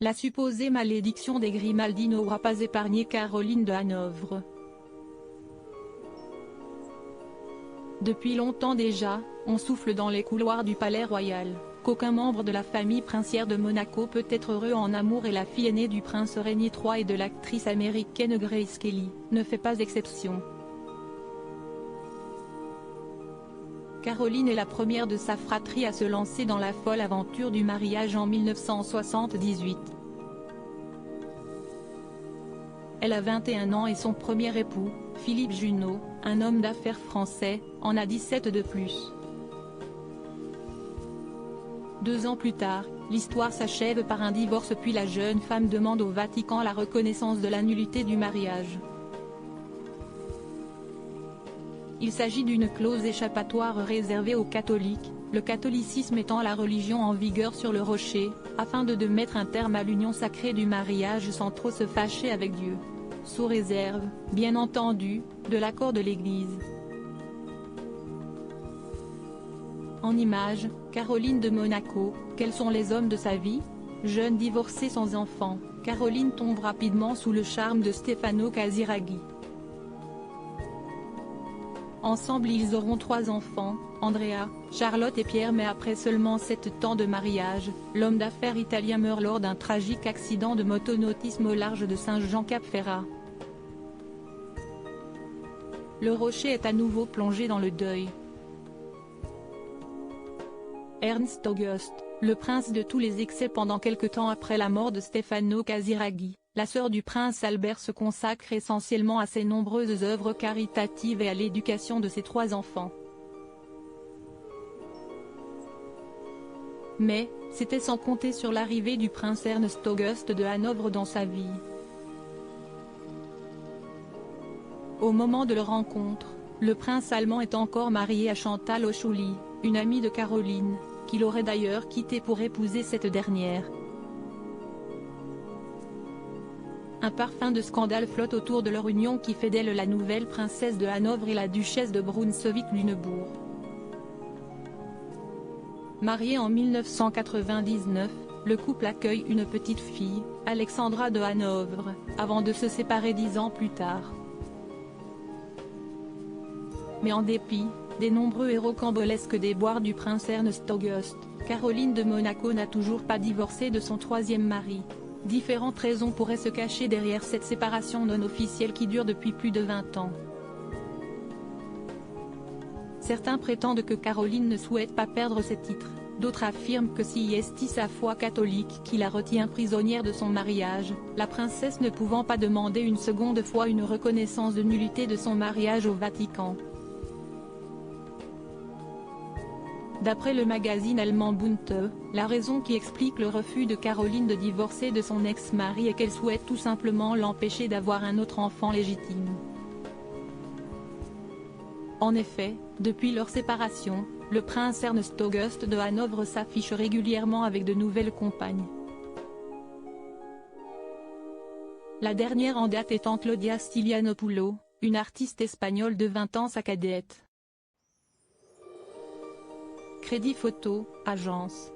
La supposée malédiction des Grimaldi n'aura pas épargné Caroline de Hanovre. Depuis longtemps déjà, on souffle dans les couloirs du palais royal, qu'aucun membre de la famille princière de Monaco peut être heureux en amour et la fille aînée du prince Régnier III et de l'actrice américaine Grace Kelly ne fait pas exception. Caroline est la première de sa fratrie à se lancer dans la folle aventure du mariage en 1978. Elle a 21 ans et son premier époux, Philippe Junot, un homme d'affaires français, en a 17 de plus. 2 ans plus tard, l'histoire s'achève par un divorce puis la jeune femme demande au Vatican la reconnaissance de la nullité du mariage. Il s'agit d'une clause échappatoire réservée aux catholiques, le catholicisme étant la religion en vigueur sur le rocher, afin de mettre un terme à l'union sacrée du mariage sans trop se fâcher avec Dieu. Sous réserve, bien entendu, de l'accord de l'Église. En image, Caroline de Monaco, quels sont les hommes de sa vie? Jeune divorcée sans enfant, Caroline tombe rapidement sous le charme de Stefano Casiraghi. Ensemble ils auront 3 enfants, Andrea, Charlotte et Pierre, mais après seulement 7 ans de mariage, l'homme d'affaires italien meurt lors d'un tragique accident de motonautisme au large de Saint-Jean-Cap-Ferrat. Le rocher est à nouveau plongé dans le deuil. Ernst August, le prince de tous les excès pendant quelque temps après la mort de Stefano Casiraghi, la sœur du prince Albert se consacre essentiellement à ses nombreuses œuvres caritatives et à l'éducation de ses 3 enfants. Mais, c'était sans compter sur l'arrivée du prince Ernst August de Hanovre dans sa vie. Au moment de leur rencontre, le prince allemand est encore marié à Chantal Auchouli, une amie de Caroline, qu'il aurait d'ailleurs quittée pour épouser cette dernière. Un parfum de scandale flotte autour de leur union qui fait d'elle la nouvelle princesse de Hanovre et la duchesse de Brunswick-Lüneburg. Marié en 1999, le couple accueille une petite fille, Alexandra de Hanovre, avant de se séparer 10 ans plus tard. Mais en dépit des nombreux et rocambolesques déboires du prince Ernst August, Caroline de Monaco n'a toujours pas divorcé de son 3e mari. Différentes raisons pourraient se cacher derrière cette séparation non officielle qui dure depuis plus de 20 ans. Certains prétendent que Caroline ne souhaite pas perdre ses titres, d'autres affirment que c'est sa foi catholique qui la retient prisonnière de son mariage, la princesse ne pouvant pas demander une seconde fois une reconnaissance de nullité de son mariage au Vatican. D'après le magazine allemand Bunte, la raison qui explique le refus de Caroline de divorcer de son ex-mari est qu'elle souhaite tout simplement l'empêcher d'avoir un autre enfant légitime. En effet, depuis leur séparation, le prince Ernst August de Hanovre s'affiche régulièrement avec de nouvelles compagnes. La dernière en date étant Claudia Stylianopoulou, une artiste espagnole de 20 ans sa cadette. Crédit Photo, agence.